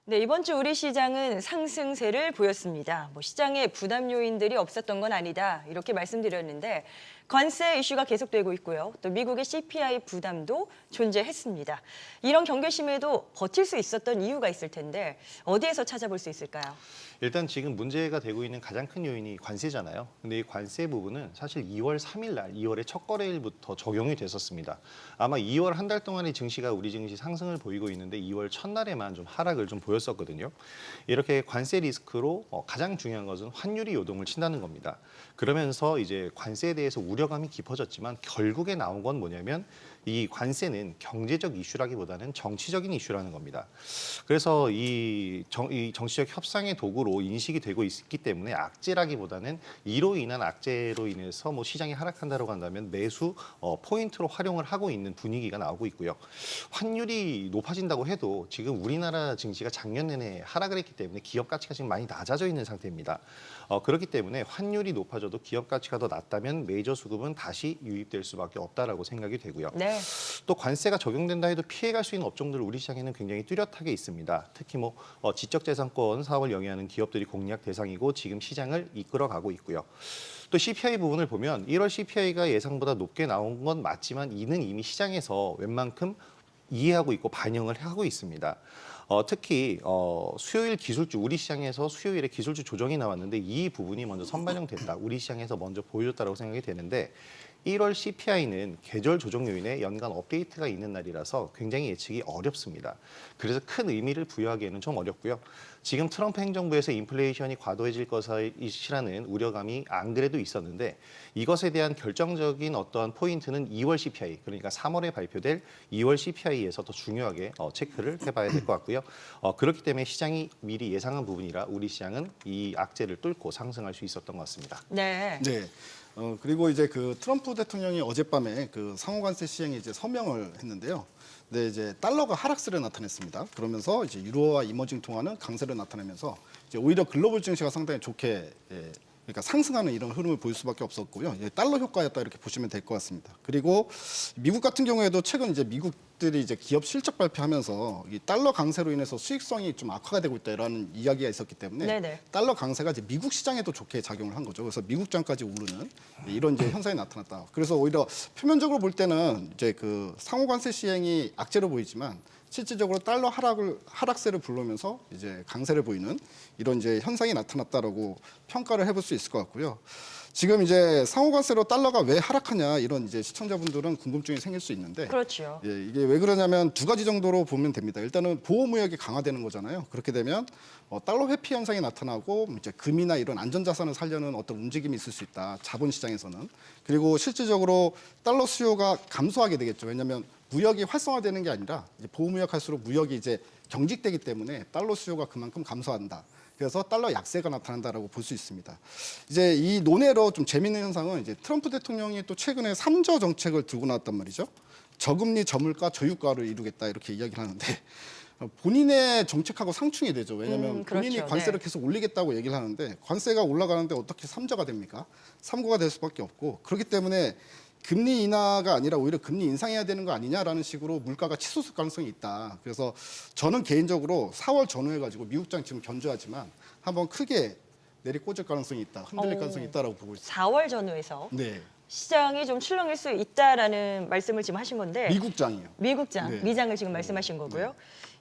네, 이번 주 우리 시장은 상승세를 보였습니다. 시장에 부담 요인들이 없었던 건 아니다, 이렇게 말씀드렸는데 관세 이슈가 계속되고 있고요. 또 미국의 CPI 부담도 존재했습니다. 이런 경계심에도 버틸 수 있었던 이유가 있을 텐데 어디에서 찾아볼 수 있을까요? 일단 지금 문제가 되고 있는 가장 큰 요인이 관세잖아요. 근데 이 관세 부분은 사실 2월 3일 날, 2월의 첫 거래일부터 적용이 됐었습니다. 아마 2월 한 달 동안의 증시가 우리 증시 상승을 보이고 있는데 2월 첫날에만 좀 하락을 좀 보였었거든요. 이렇게 관세 리스크로 가장 중요한 것은 환율이 요동을 친다는 겁니다. 그러면서 이제 관세에 대해서 우려감이 깊어졌지만 결국에 나온 건 뭐냐면 이 관세는 경제적 이슈라기보다는 정치적인 이슈라는 겁니다. 그래서 이 정치적 협상의 도구로 인식이 되고 있기 때문에 악재라기보다는 이로 인한 악재로 인해서 시장이 하락한다고 한다면 매수 포인트로 활용을 하고 있는 분위기가 나오고 있고요. 환율이 높아진다고 해도 지금 우리나라 증시가 작년 내내 하락을 했기 때문에 기업 가치가 지금 많이 낮아져 있는 상태입니다. 그렇기 때문에 환율이 높아져도 기업 가치가 더 낮다면 메이저 수급은 다시 유입될 수밖에 없다라고 생각이 되고요. 네. 또 관세가 적용된다 해도 피해갈 수 있는 업종들 우리 시장에는 굉장히 뚜렷하게 있습니다. 특히 지적재산권 사업을 영위하는 기업들이 공략 대상이고 지금 시장을 이끌어가고 있고요. 또 CPI 부분을 보면 1월 CPI가 예상보다 높게 나온 건 맞지만 이는 이미 시장에서 웬만큼 이해하고 있고 반영을 하고 있습니다. 특히 수요일 기술주, 우리 시장에서 수요일에 기술주 조정이 나왔는데 이 부분이 먼저 선반영됐다. 우리 시장에서 먼저 보여줬다고 생각이 되는데 1월 CPI는 계절 조정 요인에 연간 업데이트가 있는 날이라서 굉장히 예측이 어렵습니다. 그래서 큰 의미를 부여하기에는 좀 어렵고요. 지금 트럼프 행정부에서 인플레이션이 과도해질 것이라는 우려감이 안 그래도 있었는데 이것에 대한 결정적인 어떠한 포인트는 2월 CPI, 그러니까 3월에 발표될 2월 CPI에서 더 중요하게 체크를 해봐야 될 것 같고요. 그렇기 때문에 시장이 미리 예상한 부분이라 우리 시장은 이 악재를 뚫고 상승할 수 있었던 것 같습니다. 네. 네. 그리고 이제 그 트럼프 대통령이 어젯밤에 그 상호관세 시행에 이제 서명을 했는데요. 네, 이제 달러가 하락세를 나타냈습니다. 그러면서 이제 유로와 이머징 통화는 강세를 나타내면서 이제 오히려 글로벌 증시가 상당히 좋게 그러니까 상승하는 이런 흐름을 보일 수밖에 없었고요. 달러 효과였다 이렇게 보시면 될 것 같습니다. 그리고 미국 같은 경우에도 최근 이제 미국들이 이제 기업 실적 발표하면서 이 달러 강세로 인해서 수익성이 좀 악화가 되고 있다라는 이야기가 있었기 때문에 네네. 달러 강세가 이제 미국 시장에도 좋게 작용을 한 거죠. 그래서 미국장까지 오르는 이런 이제 현상이 나타났다. 그래서 오히려 표면적으로 볼 때는 이제 그 상호관세 시행이 악재로 보이지만 실질적으로 달러 하락세를 불러오면서 이제 강세를 보이는 이런 이제 현상이 나타났다라고 평가를 해볼 수 있을 것 같고요. 지금 이제 상호관세로 달러가 왜 하락하냐 이런 이제 시청자분들은 궁금증이 생길 수 있는데, 그렇죠. 이게 왜 그러냐면 두 가지 정도로 보면 됩니다. 일단은 보호무역이 강화되는 거잖아요. 그렇게 되면 달러 회피 현상이 나타나고 이제 금이나 이런 안전자산을 살려는 어떤 움직임이 있을 수 있다. 자본시장에서는. 그리고 실질적으로 달러 수요가 감소하게 되겠죠. 왜냐하면 무역이 활성화되는 게 아니라 이제 보호무역 할수록 무역이 이제 경직되기 때문에 달러 수요가 그만큼 감소한다. 그래서 달러 약세가 나타난다라고 볼 수 있습니다. 이제 이 논외로 좀 재미있는 현상은 이제 트럼프 대통령이 또 최근에 3저 정책을 들고 나왔단 말이죠. 저금리, 저물가, 저유가를 이루겠다 이렇게 이야기를 하는데 본인의 정책하고 상충이 되죠. 왜냐하면 본인이 그렇죠. 관세를 네. 계속 올리겠다고 얘기를 하는데 관세가 올라가는데 어떻게 3저가 됩니까? 3고가 될 수밖에 없고 그렇기 때문에 금리 인하가 아니라 오히려 금리 인상해야 되는 거 아니냐라는 식으로 물가가 치솟을 가능성이 있다. 그래서 저는 개인적으로 4월 전후해 가지고 미국장 지금 견조하지만 한번 크게 내리꽂을 가능성이 있다. 흔들릴 가능성이 있다라고 보고 있습니다. 4월 전후에서 네. 시장이 좀 출렁일 수 있다라는 말씀을 지금 하신 건데 미국장이요. 미국장, 네. 미장을 지금 말씀하신 거고요.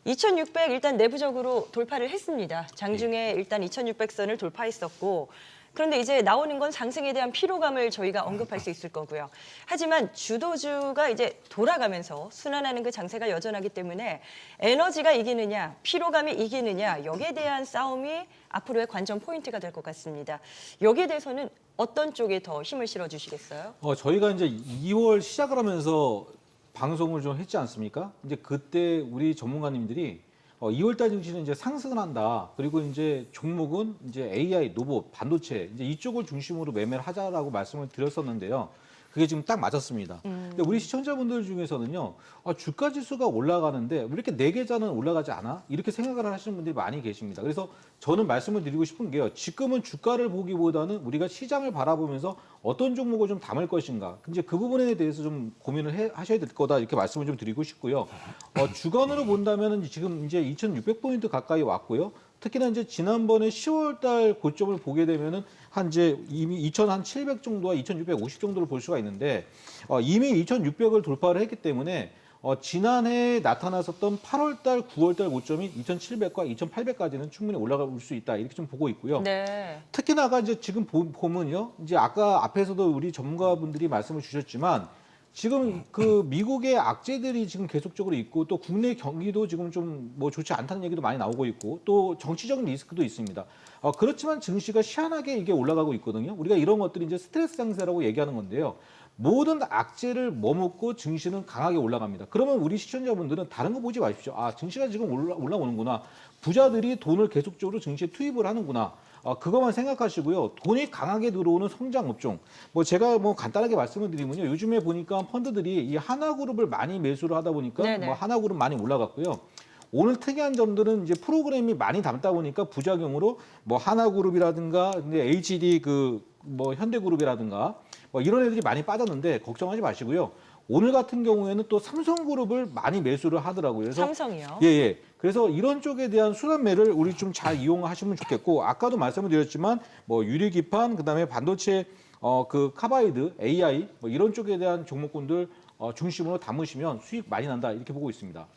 2600 일단 내부적으로 돌파를 했습니다. 장중에 일단 2600선을 돌파했었고 그런데 이제 나오는 건 상승에 대한 피로감을 저희가 언급할 수 있을 거고요. 하지만 주도주가 이제 돌아가면서 순환하는 그 장세가 여전하기 때문에 에너지가 이기느냐, 피로감이 이기느냐 여기에 대한 싸움이 앞으로의 관전 포인트가 될 것 같습니다. 여기에 대해서는 어떤 쪽에 더 힘을 실어주시겠어요? 저희가 이제 2월 시작을 하면서 방송을 좀 했지 않습니까? 이제 그때 우리 전문가님들이 2월 달 증시는 이제 상승을 한다. 그리고 이제 종목은 이제 AI, 로봇, 반도체 이제 이쪽을 중심으로 매매를 하자라고 말씀을 드렸었는데요. 그게 지금 딱 맞았습니다. 근데 우리 시청자분들 중에서는요, 주가 지수가 올라가는데 왜 이렇게 내 계좌는 올라가지 않아? 이렇게 생각을 하시는 분들이 많이 계십니다. 그래서 저는 말씀을 드리고 싶은 게요, 지금은 주가를 보기보다는 우리가 시장을 바라보면서 어떤 종목을 좀 담을 것인가, 이제 그 부분에 대해서 좀 고민을 하셔야 될 거다, 이렇게 말씀을 좀 드리고 싶고요. 주간으로 본다면은 지금 이제 2,600포인트 가까이 왔고요. 특히나 이제 지난번에 10월달 고점을 보게 되면은 한 이제 이미 2,700 정도와 2,650 정도를 볼 수가 있는데, 이미 2,600을 돌파를 했기 때문에 지난해 나타났었던 8월달, 9월달 고점인 2,700과 2,800까지는 충분히 올라갈 수 있다, 이렇게 좀 보고 있고요. 네. 특히나가 이제 지금 보면요, 이제 아까 앞에서도 우리 전문가분들이 말씀을 주셨지만, 지금 그 미국의 악재들이 지금 계속적으로 있고, 또 국내 경기도 지금 좀 뭐 좋지 않다는 얘기도 많이 나오고 있고, 또 정치적인 리스크도 있습니다. 그렇지만 증시가 희한하게 이게 올라가고 있거든요. 우리가 이런 것들이 이제 스트레스 상세라고 얘기하는 건데요. 모든 악재를 머금고 증시는 강하게 올라갑니다. 그러면 우리 시청자분들은 다른 거 보지 마십시오. 증시가 지금 올라오는구나. 부자들이 돈을 계속적으로 증시에 투입을 하는구나. 그것만 생각하시고요. 돈이 강하게 들어오는 성장 업종. 제가 간단하게 말씀을 드리면요. 요즘에 보니까 펀드들이 이 하나그룹을 많이 매수를 하다 보니까 네네. 하나그룹 많이 올라갔고요. 오늘 특이한 점들은 이제 프로그램이 많이 담다 보니까 부작용으로 하나그룹이라든가 HD 현대그룹이라든가 이런 애들이 많이 빠졌는데 걱정하지 마시고요. 오늘 같은 경우에는 또 삼성그룹을 많이 매수를 하더라고요. 그래서 삼성이요. 예. 그래서 이런 쪽에 대한 순환매를 우리 좀 잘 이용하시면 좋겠고, 아까도 말씀을 드렸지만 유리기판, 그다음에 반도체 카바이드, AI 이런 쪽에 대한 종목군들 중심으로 담으시면 수익 많이 난다, 이렇게 보고 있습니다.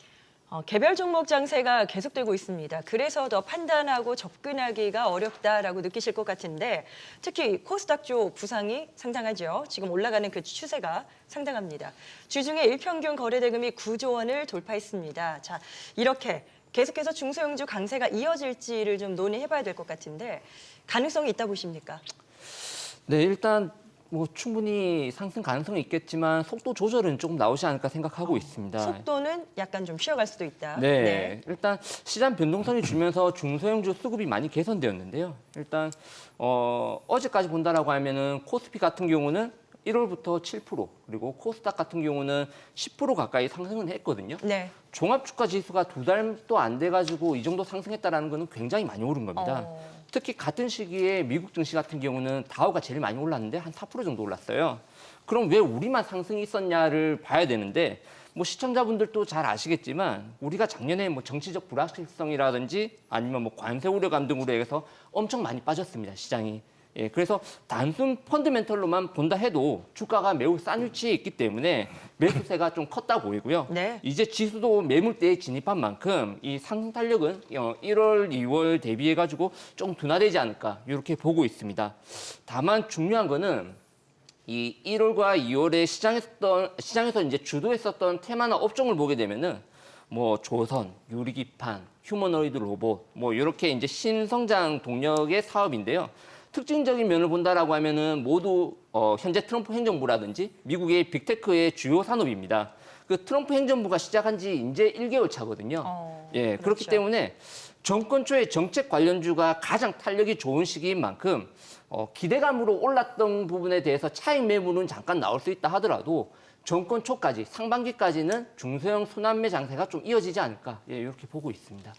개별 종목 장세가 계속되고 있습니다. 그래서 더 판단하고 접근하기가 어렵다라고 느끼실 것 같은데, 특히 코스닥 쪽 부상이 상당하죠. 지금 올라가는 그 추세가 상당합니다. 주중에 일평균 거래대금이 9조 원을 돌파했습니다. 자, 이렇게 계속해서 중소형주 강세가 이어질지를 좀 논의해봐야 될 것 같은데, 가능성이 있다 보십니까? 네, 일단 충분히 상승 가능성이 있겠지만 속도 조절은 조금 나오지 않을까 생각하고 있습니다. 속도는 약간 좀 쉬어갈 수도 있다. 네, 일단 시장 변동성이 줄면서 중소형주 수급이 많이 개선되었는데요. 일단 어제까지 본다라고 하면은 코스피 같은 경우는 1월부터 7%, 그리고 코스닥 같은 경우는 10% 가까이 상승을 했거든요. 네. 종합주가 지수가 2달도 안 돼가지고 이 정도 상승했다라는 것은 굉장히 많이 오른 겁니다. 특히 같은 시기에 미국 증시 같은 경우는 다우가 제일 많이 올랐는데 한 4% 정도 올랐어요. 그럼 왜 우리만 상승이 있었냐를 봐야 되는데, 시청자분들도 잘 아시겠지만 우리가 작년에 정치적 불확실성이라든지 아니면 관세 우려감 등으로 해서 엄청 많이 빠졌습니다, 시장이. 예, 그래서 단순 펀드멘털로만 본다 해도 주가가 매우 싼 위치에 있기 때문에 매수세가 좀 컸다 보이고요. 네. 이제 지수도 매물대에 진입한 만큼 이 상승 탄력은 1월, 2월 대비해가지고 좀 둔화되지 않을까, 이렇게 보고 있습니다. 다만 중요한 거는 이 1월과 2월에 시장에서 이제 주도했었던 테마나 업종을 보게 되면은 조선, 유리기판, 휴머노이드 로봇 이렇게 이제 신성장 동력의 사업인데요. 특징적인 면을 본다라고 하면은 모두 현재 트럼프 행정부라든지 미국의 빅테크의 주요 산업입니다. 그 트럼프 행정부가 시작한 지 이제 1개월 차거든요. 예, 그렇죠. 그렇기 때문에 정권 초에 정책 관련주가 가장 탄력이 좋은 시기인 만큼 기대감으로 올랐던 부분에 대해서 차익 매물은 잠깐 나올 수 있다 하더라도 정권 초까지, 상반기까지는 중소형 순환매 장세가 좀 이어지지 않을까, 이렇게 보고 있습니다.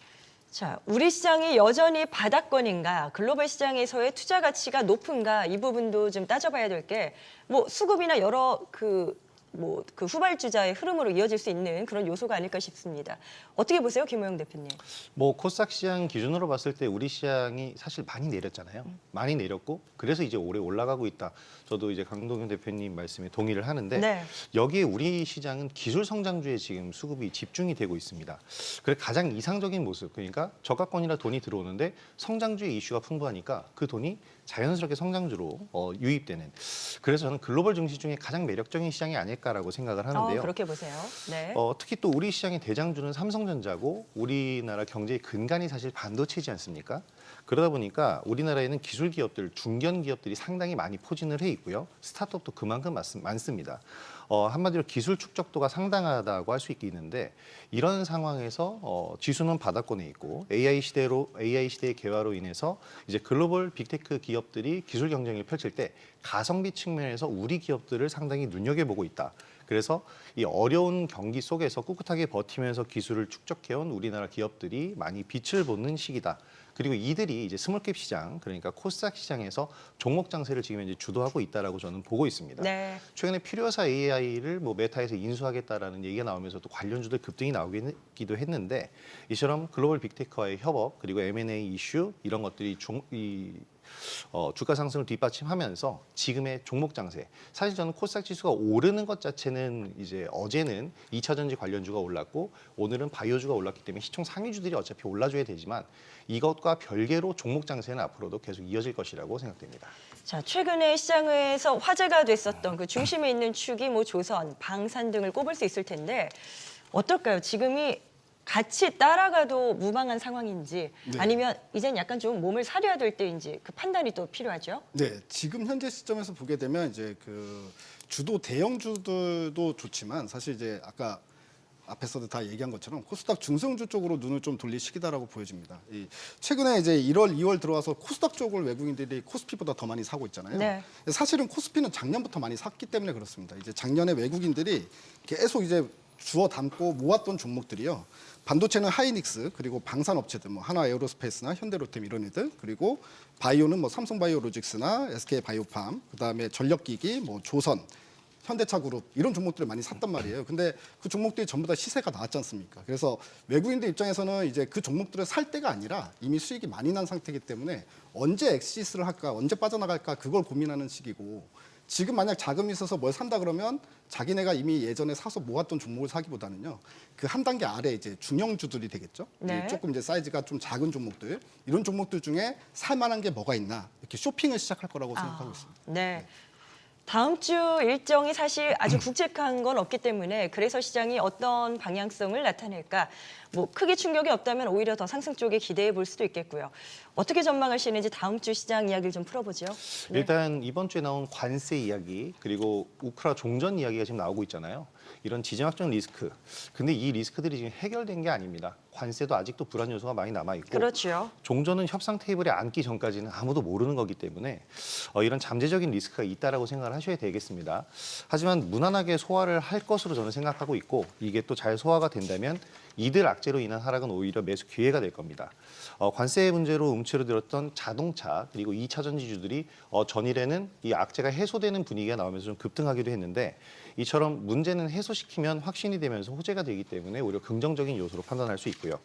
자, 우리 시장이 여전히 바닥권인가, 글로벌 시장에서의 투자 가치가 높은가, 이 부분도 좀 따져봐야 될 게 수급이나 여러 그 후발주자의 흐름으로 이어질 수 있는 그런 요소가 아닐까 싶습니다. 어떻게 보세요, 김호영 대표님? 코스닥 시장 기준으로 봤을 때 우리 시장이 사실 많이 내렸잖아요. 많이 내렸고 그래서 이제 올해 올라가고 있다. 저도 이제 강동현 대표님 말씀에 동의를 하는데, 네. 여기에 우리 시장은 기술 성장주에 지금 수급이 집중이 되고 있습니다. 그래서 가장 이상적인 모습, 그러니까 저가권이라 돈이 들어오는데 성장주의 이슈가 풍부하니까 그 돈이 자연스럽게 성장주로 유입되는, 그래서 저는 글로벌 증시 중에 가장 매력적인 시장이 아닐까라고 생각을 하는데요. 그렇게 보세요. 네. 특히 또 우리 시장의 대장주는 삼성전자고, 우리나라 경제의 근간이 사실 반도체지 않습니까? 그러다 보니까 우리나라에는 기술 기업들, 중견 기업들이 상당히 많이 포진을 해 있고요. 스타트업도 그만큼 많습니다. 한마디로 기술 축적도가 상당하다고 할 수 있겠는데 이런 상황에서 지수는 바닥권에 있고 AI 시대의 개화로 인해서 이제 글로벌 빅테크 기업들이 기술 경쟁을 펼칠 때 가성비 측면에서 우리 기업들을 상당히 눈여겨보고 있다. 그래서 이 어려운 경기 속에서 꿋꿋하게 버티면서 기술을 축적해온 우리나라 기업들이 많이 빛을 보는 시기다. 그리고 이들이 이제 스몰캡 시장, 그러니까 코스닥 시장에서 종목 장세를 지금 현재 주도하고 있다라고 저는 보고 있습니다. 네. 최근에 필요사 AI를 뭐 메타에서 인수하겠다라는 얘기가 나오면서 또 관련주들 급등이 나오기도 했는데 이처럼 글로벌 빅테크와의 협업 그리고 M&A 이슈 이런 것들이 주가 상승을 뒷받침하면서 지금의 종목 장세. 사실 저는 코스닥 지수가 오르는 것 자체는 이제 어제는 2차 전지 관련주가 올랐고 오늘은 바이오주가 올랐기 때문에 시총 상위주들이 어차피 올라줘야 되지만 이것과 별개로 종목 장세는 앞으로도 계속 이어질 것이라고 생각됩니다. 자, 최근에 시장에서 화제가 됐었던 그 중심에 있는 축이 뭐 조선, 방산 등을 꼽을 수 있을 텐데 어떨까요? 지금이 같이 따라가도 무방한 상황인지 네. 아니면 이젠 약간 좀 몸을 사려야 될 때인지 그 판단이 또 필요하죠. 네, 지금 현재 시점에서 보게 되면 이제 그 주도 대형주들도 좋지만 사실 이제 아까 앞에서도 다 얘기한 것처럼 코스닥 중성주 쪽으로 눈을 좀 돌릴 시기다라고 보여집니다. 최근에 이제 1월, 2월 들어와서 코스닥 쪽을 외국인들이 코스피보다 더 많이 사고 있잖아요. 네. 사실은 코스피는 작년부터 많이 샀기 때문에 그렇습니다. 이제 작년에 외국인들이 계속 이제 주워 담고 모았던 종목들이요. 반도체는 하이닉스, 그리고 방산업체들 뭐 하나 에어로스페이스나 현대로템 이런 애들, 그리고 바이오는 뭐 삼성바이오로직스나 SK바이오팜, 그다음에 전력기기 뭐 조선, 현대차그룹 이런 종목들을 많이 샀단 말이에요. 근데 그 종목들이 전부 다 시세가 나왔지 않습니까? 그래서 외국인들 입장에서는 이제 그 종목들을 살 때가 아니라 이미 수익이 많이 난 상태이기 때문에 언제 엑시스를 할까, 언제 빠져나갈까 그걸 고민하는 시기고 지금 만약 자금이 있어서 뭘 산다 그러면 자기네가 이미 예전에 사서 모았던 종목을 사기보다는요. 그 한 단계 아래 이제 중형주들이 되겠죠. 네. 조금 이제 사이즈가 좀 작은 종목들 이런 종목들 중에 살 만한 게 뭐가 있나 이렇게 쇼핑을 시작할 거라고 생각하고 있습니다. 네. 다음 주 일정이 사실 아주 굵직한 건 없기 때문에 그래서 시장이 어떤 방향성을 나타낼까 뭐 크게 충격이 없다면 오히려 더 상승 쪽에 기대해 볼 수도 있겠고요. 어떻게 전망하시는지 다음 주 시장 이야기를 좀 풀어보죠. 네. 일단 이번 주에 나온 관세 이야기 그리고 우크라 종전 이야기가 지금 나오고 있잖아요. 이런 지정학적 리스크. 근데 이 리스크들이 지금 해결된 게 아닙니다. 관세도 아직도 불안 요소가 많이 남아 있고 그렇죠. 종전은 협상 테이블에 앉기 전까지는 아무도 모르는 거기 때문에 이런 잠재적인 리스크가 있다라고 생각을 하셔야 되겠습니다. 하지만 무난하게 소화를 할 것으로 저는 생각하고 있고 이게 또 잘 소화가 된다면 이들 악재로 인한 하락은 오히려 매수 기회가 될 겁니다. 관세 문제로 움츠러들었던 자동차 그리고 2차 전지주들이 전일에는 이 악재가 해소되는 분위기가 나오면서 좀 급등하기도 했는데 이처럼 문제는 해소시키면 확신이 되면서 호재가 되기 때문에 오히려 긍정적인 요소로 판단할 수 있고요.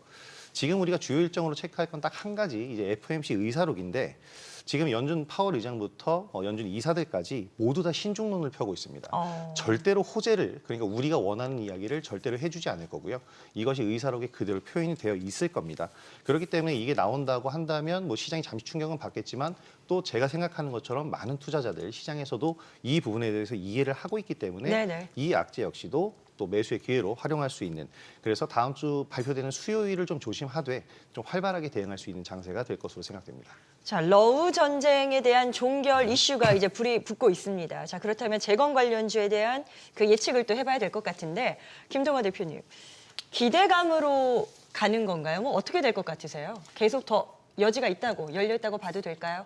지금 우리가 주요 일정으로 체크할 건 딱 한 가지 이제 FOMC 의사록인데 지금 연준 파월 의장부터 연준 이사들까지 모두 다 신중론을 펴고 있습니다. 절대로 호재를 그러니까 우리가 원하는 이야기를 절대로 해주지 않을 거고요. 이것이 의사록에 그대로 표현이 되어 있을 겁니다. 그렇기 때문에 이게 나온다고 한다면 뭐 시장이 잠시 충격은 받겠지만 또 제가 생각하는 것처럼 많은 투자자들 시장에서도 이 부분에 대해서 이해를 하고 있기 때문에 네네. 이 악재 역시도 또 매수의 기회로 활용할 수 있는 그래서 다음 주 발표되는 수요일을 좀 조심하되 좀 활발하게 대응할 수 있는 장세가 될 것으로 생각됩니다. 자, 러우 전쟁에 대한 종결 이슈가 이제 불이 붙고 있습니다. 자, 그렇다면 재건 관련주에 대한 그 예측을 또 해봐야 될 것 같은데 김동완 대표님 기대감으로 가는 건가요? 뭐 어떻게 될 것 같으세요? 계속 더 여지가 있다고 열려 있다고 봐도 될까요?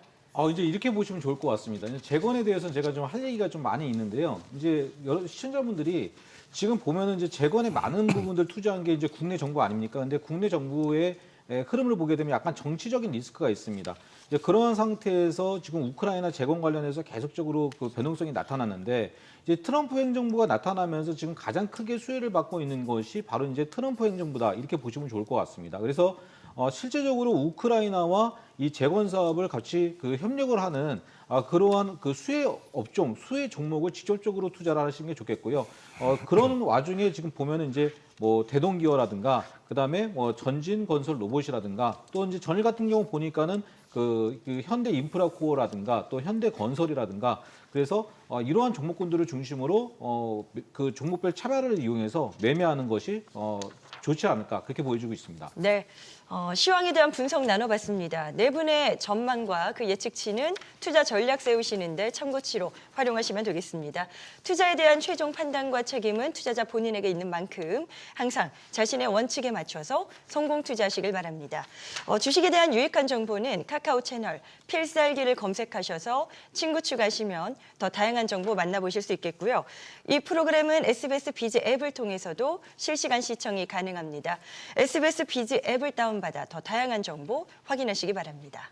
이제 이렇게 보시면 좋을 것 같습니다. 재건에 대해서는 제가 좀 할 얘기가 좀 많이 있는데요. 이제 여러 시청자분들이 지금 보면은 이제 재건에 많은 부분들 투자한 게 이제 국내 정부 아닙니까? 근데 국내 정부의 흐름을 보게 되면 약간 정치적인 리스크가 있습니다. 이제 그러한 상태에서 지금 우크라이나 재건 관련해서 계속적으로 그 변동성이 나타났는데 이제 트럼프 행정부가 나타나면서 지금 가장 크게 수혜를 받고 있는 것이 바로 이제 트럼프 행정부다 이렇게 보시면 좋을 것 같습니다. 그래서 실제적으로 우크라이나와 이 재건 사업을 같이 그 협력을 하는 그러한 그 수혜 업종, 수혜 종목을 직접적으로 투자를 하시는 게 좋겠고요. 그런 와중에 지금 보면은 이제 뭐 대동기어라든가 그다음에 뭐 전진건설 로봇이라든가 또 이제 전일 같은 경우 보니까는 그 현대인프라코어라든가 또 현대건설이라든가 그래서 이러한 종목군들을 중심으로 그 종목별 차별을 이용해서 매매하는 것이 좋지 않을까 그렇게 보여지고 있습니다. 네, 시황에 대한 분석 나눠봤습니다. 네 분의 전망과 그 예측치는 투자 전략 세우시는데 참고치로 활용하시면 되겠습니다. 투자에 대한 최종 판단과 책임은 투자자 본인에게 있는 만큼 항상 자신의 원칙에 맞춰서 성공 투자하시길 바랍니다. 주식에 대한 유익한 정보는 카카오 채널 필살기를 검색하셔서 친구 추가하시면 더 다양한 정보 만나보실 수 있겠고요. 이 프로그램은 SBS 비즈 앱을 통해서도 실시간 시청이 가능합니다. SBS 비즈 앱을 다운받아 더 다양한 정보 확인하시기 바랍니다.